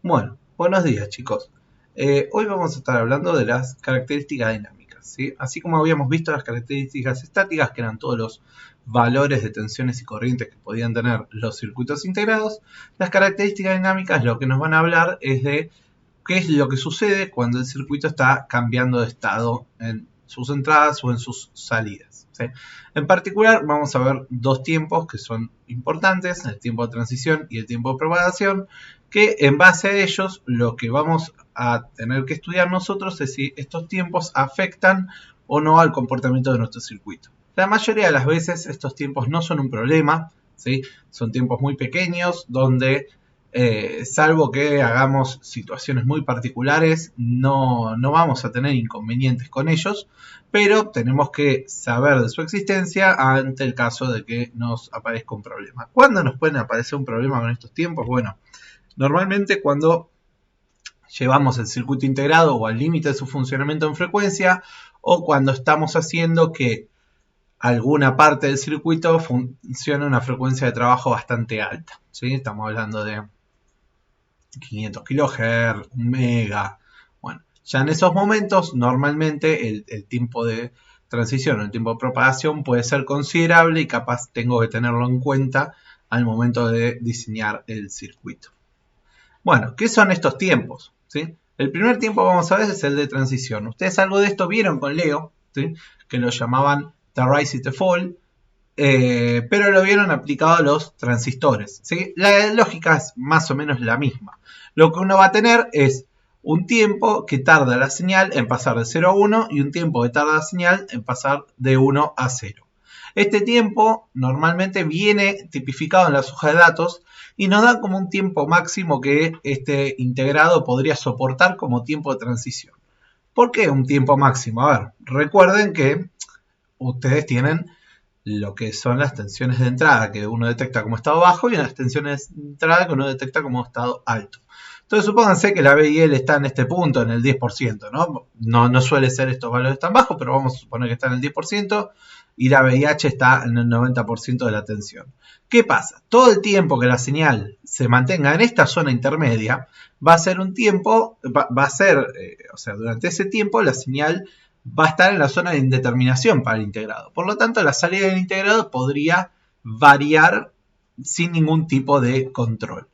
Bueno, buenos días chicos. Hoy vamos a estar hablando de las características dinámicas, ¿sí? Así como habíamos visto las características estáticas, que eran todos los valores de tensiones y corrientes que podían tener los circuitos integrados, las características dinámicas lo que nos van a hablar es de qué es lo que sucede cuando el circuito está cambiando de estado en sus entradas o en sus salidas, ¿sí? En particular vamos a ver dos tiempos que son importantes, el tiempo de transición y el tiempo de propagación, que en base a ellos lo que vamos a tener que estudiar nosotros es si estos tiempos afectan o no al comportamiento de nuestro circuito. La mayoría de las veces estos tiempos no son un problema, ¿sí? Son tiempos muy pequeños donde salvo que hagamos situaciones muy particulares, no vamos a tener inconvenientes con ellos, pero tenemos que saber de su existencia ante el caso de que nos aparezca un problema. ¿Cuándo nos puede aparecer un problema con estos tiempos? Bueno, normalmente cuando llevamos el circuito integrado o al límite de su funcionamiento en frecuencia, o cuando estamos haciendo que alguna parte del circuito funcione a una frecuencia de trabajo bastante alta, ¿sí? Estamos hablando de 500 kHz, 1 mega. Bueno, ya en esos momentos normalmente el tiempo de transición o el tiempo de propagación puede ser considerable y capaz tengo que tenerlo en cuenta al momento de diseñar el circuito. Bueno, ¿qué son estos tiempos? ¿Sí? El primer tiempo vamos a ver es el de transición. Ustedes algo de esto vieron con Leo, ¿sí? Que lo llamaban the rise y the fall. Pero lo vieron aplicado a los transistores, ¿sí? La lógica es más o menos la misma. Lo que uno va a tener es un tiempo que tarda la señal en pasar de 0 a 1 y un tiempo que tarda la señal en pasar de 1 a 0. Este tiempo normalmente viene tipificado en las hojas de datos y nos da como un tiempo máximo que este integrado podría soportar como tiempo de transición. ¿Por qué un tiempo máximo? A ver, recuerden que ustedes tienen lo que son las tensiones de entrada que uno detecta como estado bajo y las tensiones de entrada que uno detecta como estado alto. Entonces supónganse que la B y L está en este punto, en el 10%, ¿no? No suele ser estos valores tan bajos, pero vamos a suponer que está en el 10% y la VIH está en el 90% de la tensión. ¿Qué pasa? Todo el tiempo que la señal se mantenga en esta zona intermedia va a ser un tiempo, o sea, durante ese tiempo la señal va a estar en la zona de indeterminación para el integrado. Por lo tanto, la salida del integrado podría variar sin ningún tipo de control.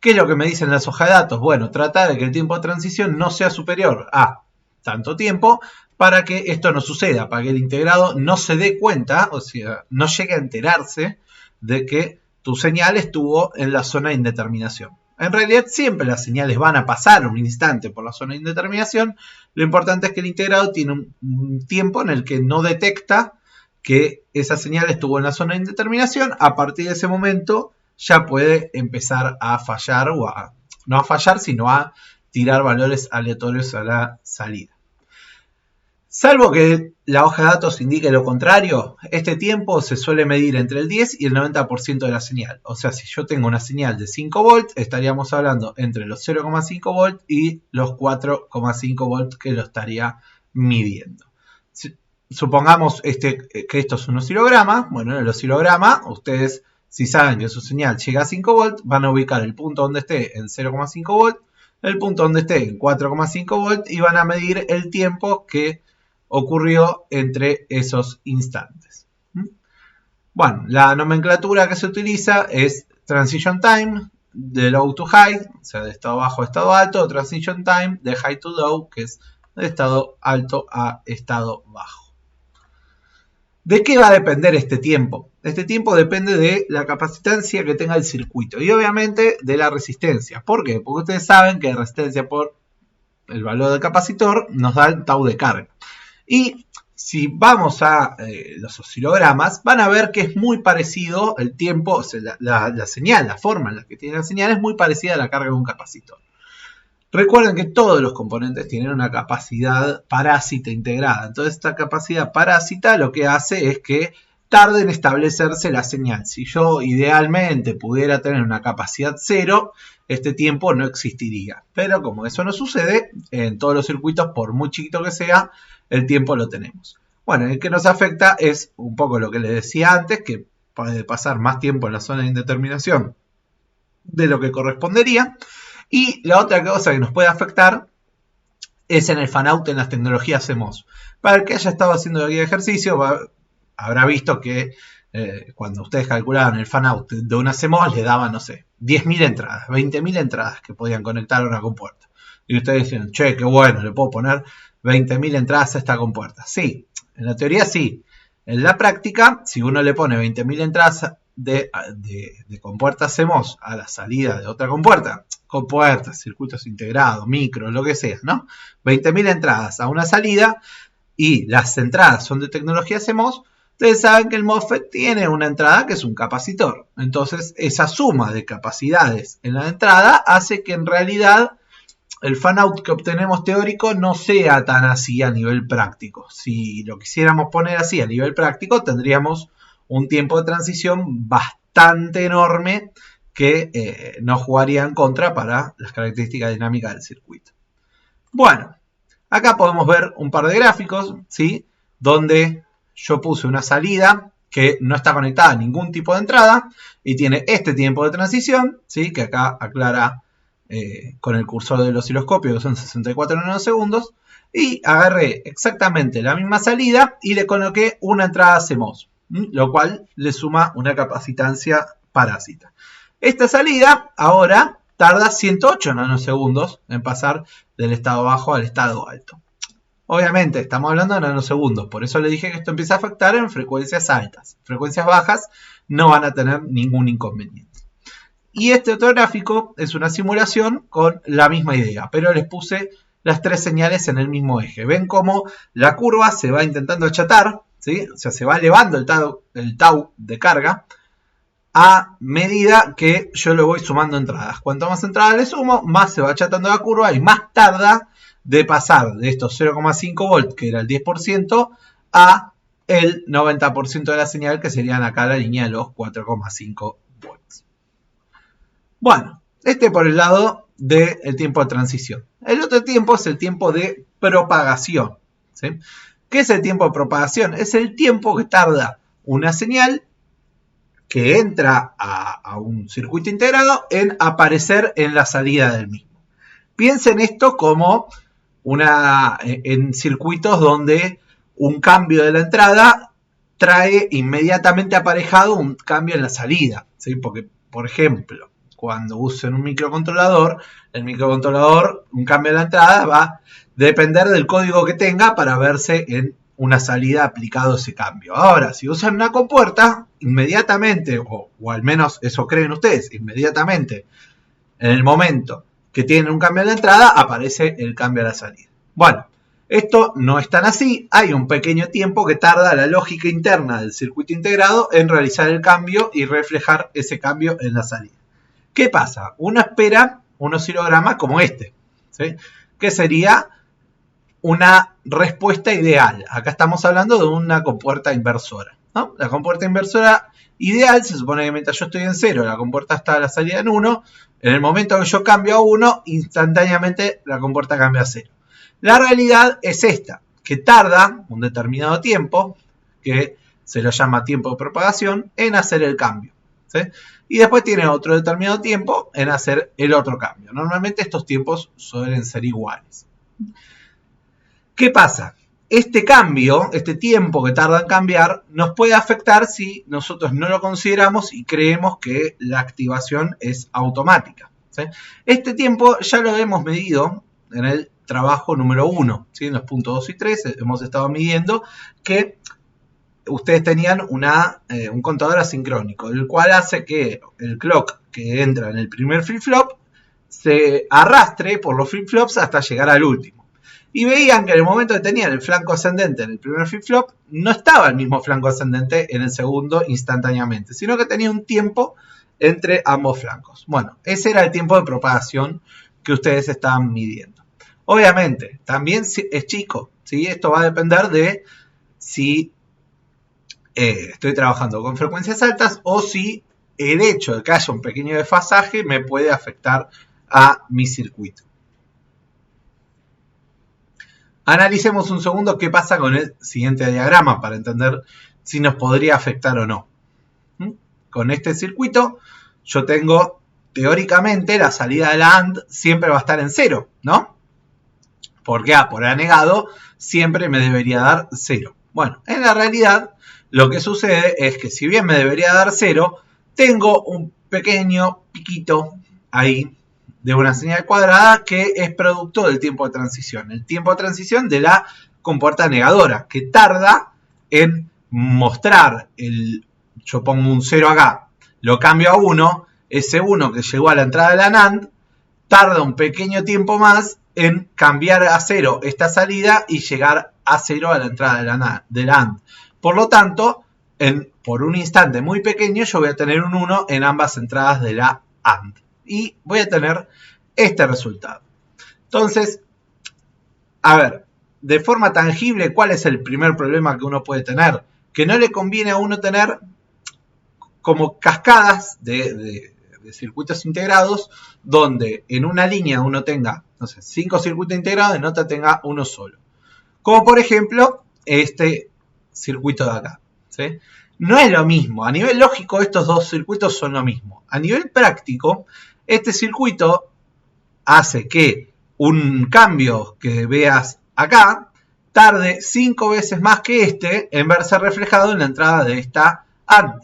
¿Qué es lo que me dicen las hojas de datos? Bueno, trata de que el tiempo de transición no sea superior a tanto tiempo para que esto no suceda, para que el integrado no se dé cuenta, o sea, no llegue a enterarse de que tu señal estuvo en la zona de indeterminación. En realidad siempre las señales van a pasar un instante por la zona de indeterminación. Lo importante es que el integrado tiene un tiempo en el que no detecta que esa señal estuvo en la zona de indeterminación. A partir de ese momento ya puede empezar a fallar, no a fallar, sino a tirar valores aleatorios a la salida. Salvo que la hoja de datos indique lo contrario, este tiempo se suele medir entre el 10 y el 90% de la señal. O sea, si yo tengo una señal de 5 volts, estaríamos hablando entre los 0,5 volts y los 4,5 volts que lo estaría midiendo. Supongamos que esto es un oscilograma. Bueno, en el oscilograma, ustedes, si saben que su señal llega a 5 volts, van a ubicar el punto donde esté en 0,5 volts, el punto donde esté en 4,5 volts y van a medir el tiempo que ocurrió entre esos instantes. Bueno, la nomenclatura que se utiliza es transition time, de low to high, o sea, de estado bajo a estado alto, o transition time, de high to low, que es de estado alto a estado bajo. ¿De qué va a depender este tiempo? Este tiempo depende de la capacitancia que tenga el circuito y obviamente de la resistencia. ¿Por qué? Porque ustedes saben que la resistencia por el valor del capacitor nos da el tau de carga. Y si vamos a los oscilogramas, van a ver que es muy parecido el tiempo, o sea, la señal, la forma en la que tiene la señal es muy parecida a la carga de un capacitor. Recuerden que todos los componentes tienen una capacidad parásita integrada. Entonces esta capacidad parásita lo que hace es que tarde en establecerse la señal. Si yo idealmente pudiera tener una capacidad cero, este tiempo no existiría. Pero como eso no sucede, en todos los circuitos, por muy chiquito que sea, el tiempo lo tenemos. Bueno, el que nos afecta es un poco lo que les decía antes, que puede pasar más tiempo en la zona de indeterminación de lo que correspondería. Y la otra cosa que nos puede afectar es en el fan-out en las tecnologías CMOS. Para el que haya estado haciendo la guía de ejercicio, habrá visto que cuando ustedes calculaban el fan-out de una CMOS, le daban, no sé, 10.000 entradas, 20.000 entradas que podían conectar a una compuerta. Y ustedes decían, che, qué bueno, le puedo poner 20.000 entradas a esta compuerta. Sí, en la teoría sí. En la práctica, si uno le pone 20.000 entradas de compuertas CMOS a la salida de otra compuerta, circuitos integrados, micro, lo que sea, ¿no? 20.000 entradas a una salida y las entradas son de tecnología CMOS, ustedes saben que el MOSFET tiene una entrada que es un capacitor. Entonces, esa suma de capacidades en la entrada hace que en realidad el fan-out que obtenemos teórico no sea tan así a nivel práctico. Si lo quisiéramos poner así a nivel práctico, tendríamos un tiempo de transición bastante enorme que nos jugaría en contra para las características dinámicas del circuito. Bueno, acá podemos ver un par de gráficos, ¿sí? Donde yo puse una salida que no está conectada a ningún tipo de entrada y tiene este tiempo de transición, ¿sí? Que acá aclara con el cursor del osciloscopio, que son 64 nanosegundos, y agarré exactamente la misma salida y le coloqué una entrada CMOS, lo cual le suma una capacitancia parásita. Esta salida ahora tarda 108 nanosegundos en pasar del estado bajo al estado alto. Obviamente estamos hablando de nanosegundos, por eso le dije que esto empieza a afectar en frecuencias altas. Frecuencias bajas no van a tener ningún inconveniente. Y este otro gráfico es una simulación con la misma idea, pero les puse las tres señales en el mismo eje. Ven cómo la curva se va intentando achatar, ¿sí? O sea, se va elevando el tau de carga a medida que yo le voy sumando entradas. Cuanto más entradas le sumo, más se va achatando la curva y más tarda de pasar de estos 0,5 volt, que era el 10%, a el 90% de la señal, que serían acá la línea de los 4,5 volts. Bueno, este por el lado del tiempo de transición. El otro tiempo es el tiempo de propagación, ¿sí? ¿Qué es el tiempo de propagación? Es el tiempo que tarda una señal que entra a un circuito integrado en aparecer en la salida del mismo. Piensen esto como en circuitos donde un cambio de la entrada trae inmediatamente aparejado un cambio en la salida, ¿sí? Porque, por ejemplo, cuando usen un microcontrolador, un cambio de la entrada va a depender del código que tenga para verse en una salida aplicado ese cambio. Ahora, si usan una compuerta, inmediatamente, o al menos eso creen ustedes, inmediatamente, en el momento que tienen un cambio en la entrada, aparece el cambio a la salida. Bueno, esto no es tan así. Hay un pequeño tiempo que tarda la lógica interna del circuito integrado en realizar el cambio y reflejar ese cambio en la salida. ¿Qué pasa? Uno espera un oscilograma como este, ¿sí? Que sería una respuesta ideal. Acá estamos hablando de una compuerta inversora, ¿no? La compuerta inversora ideal se supone que mientras yo estoy en 0, la compuerta está a la salida en 1. En el momento que yo cambio a 1, instantáneamente la compuerta cambia a 0. La realidad es esta, que tarda un determinado tiempo, que se lo llama tiempo de propagación, en hacer el cambio, ¿sí? Y después tiene otro determinado tiempo en hacer el otro cambio. Normalmente estos tiempos suelen ser iguales. ¿Qué pasa? Este cambio, este tiempo que tarda en cambiar, nos puede afectar si nosotros no lo consideramos y creemos que la activación es automática, ¿sí? Este tiempo ya lo hemos medido en el trabajo número 1, ¿sí? En los puntos 2 y 3 hemos estado midiendo que ustedes tenían un contador asincrónico, el cual hace que el clock que entra en el primer flip-flop se arrastre por los flip-flops hasta llegar al último. Y veían que en el momento que tenían el flanco ascendente en el primer flip-flop, no estaba el mismo flanco ascendente en el segundo instantáneamente, sino que tenía un tiempo entre ambos flancos. Bueno, ese era el tiempo de propagación que ustedes estaban midiendo. Obviamente, también es chico, ¿sí? Esto va a depender de si estoy trabajando con frecuencias altas o si el hecho de que haya un pequeño desfasaje me puede afectar a mi circuito. Analicemos un segundo qué pasa con el siguiente diagrama para entender si nos podría afectar o no. Con este circuito yo tengo teóricamente la salida de la AND siempre va a estar en 0, ¿no? Porque A por A negado siempre me debería dar 0. Bueno, en la realidad lo que sucede es que si bien me debería dar 0, tengo un pequeño piquito ahí de una señal cuadrada que es producto del tiempo de transición. El tiempo de transición de la compuerta negadora, que tarda en mostrar yo pongo un 0 acá, lo cambio a 1, ese 1 que llegó a la entrada de la NAND, tarda un pequeño tiempo más en cambiar a 0 esta salida y llegar a 0 a la entrada de la AND. Por lo tanto, por un instante muy pequeño yo voy a tener un 1 en ambas entradas de la AND. Y voy a tener este resultado. Entonces, a ver, de forma tangible, ¿cuál es el primer problema que uno puede tener? Que no le conviene a uno tener como cascadas de circuitos integrados, donde en una línea uno tenga, no sé, 5 circuitos integrados y en otra tenga uno solo. Como por ejemplo, este circuito de acá, ¿sí? No es lo mismo. A nivel lógico, estos dos circuitos son lo mismo. A nivel práctico, este circuito hace que un cambio que veas acá tarde 5 veces más que este en verse reflejado en la entrada de esta AND.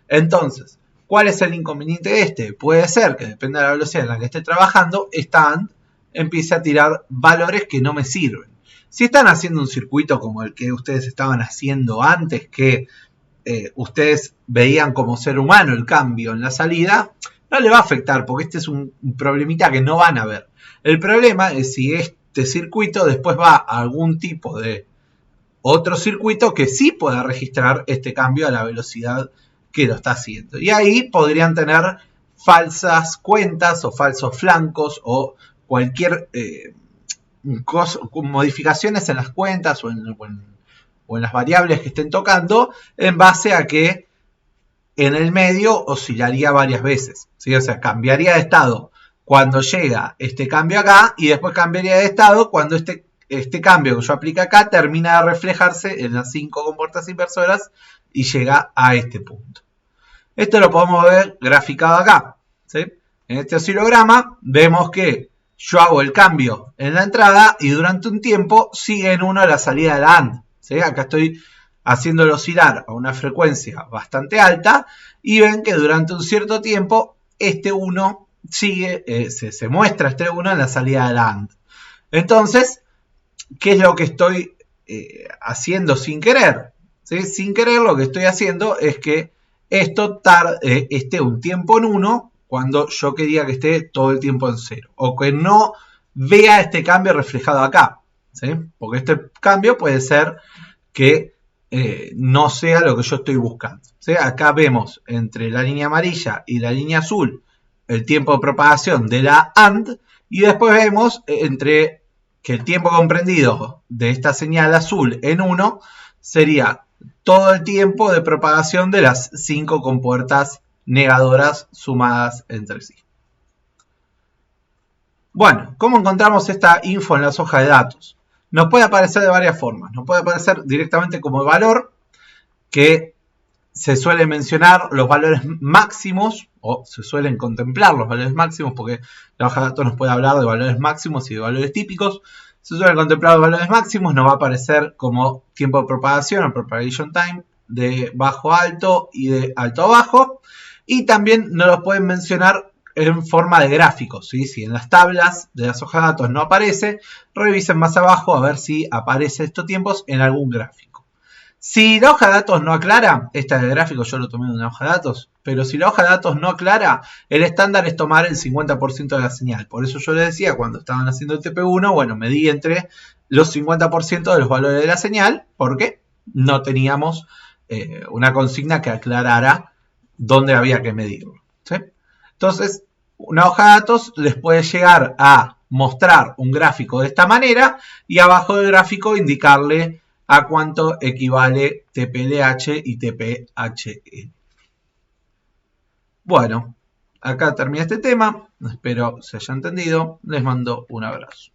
Entonces, ¿cuál es el inconveniente de este? Puede ser que, depende de la velocidad en la que esté trabajando, esta AND empiece a tirar valores que no me sirven. Si están haciendo un circuito como el que ustedes estaban haciendo antes, que ustedes veían como ser humano el cambio en la salida, no le va a afectar, porque este es un problemita que no van a ver. El problema es si este circuito después va a algún tipo de otro circuito que sí pueda registrar este cambio a la velocidad que lo está haciendo. Y ahí podrían tener falsas cuentas o falsos flancos o cualquier modificaciones en las cuentas o en las variables que estén tocando en base a que en el medio oscilaría varias veces, ¿sí? O sea, cambiaría de estado cuando llega este cambio acá y después cambiaría de estado cuando este cambio que yo aplique acá termina de reflejarse en las 5 compuertas inversoras y llega a este punto. Esto lo podemos ver graficado acá, ¿sí? En este oscilograma vemos que yo hago el cambio en la entrada y durante un tiempo sigue en 1 la salida de la AND, ¿sí? Acá estoy haciéndolo oscilar a una frecuencia bastante alta y ven que durante un cierto tiempo este 1 sigue, se muestra este 1 en la salida de la AND. Entonces, ¿qué es lo que estoy haciendo sin querer? ¿Sí? Sin querer lo que estoy haciendo es que esto esté un tiempo en 1 cuando yo quería que esté todo el tiempo en 0. O que no vea este cambio reflejado acá, ¿sí? Porque este cambio puede ser que no sea lo que yo estoy buscando, ¿sí? Acá vemos entre la línea amarilla y la línea azul el tiempo de propagación de la AND y después vemos que el tiempo comprendido de esta señal azul en 1 sería todo el tiempo de propagación de las 5 compuertas negadoras sumadas entre sí. Bueno, ¿cómo encontramos esta info en las hojas de datos? Nos puede aparecer de varias formas. Nos puede aparecer directamente como valor, que se suele mencionar los valores máximos, o se suelen contemplar los valores máximos, porque la hoja de datos nos puede hablar de valores máximos y de valores típicos. Se suelen contemplar los valores máximos, nos va a aparecer como tiempo de propagación o propagation time, de bajo a alto y de alto a bajo. Y también nos los pueden mencionar en forma de gráficos, ¿sí? Si en las tablas de las hojas de datos no aparece, revisen más abajo a ver si aparece estos tiempos en algún gráfico. Si la hoja de datos no aclara, esta de gráfico yo lo tomé de una hoja de datos, pero si la hoja de datos no aclara, el estándar es tomar el 50% de la señal. Por eso yo les decía, cuando estaban haciendo el TP1, bueno, medí entre los 50% de los valores de la señal, porque no teníamos una consigna que aclarara dónde había que medirlo, ¿sí? Entonces, una hoja de datos les puede llegar a mostrar un gráfico de esta manera y abajo del gráfico indicarle a cuánto equivale TPLH y TPHE. Bueno, acá termina este tema. Espero se haya entendido. Les mando un abrazo.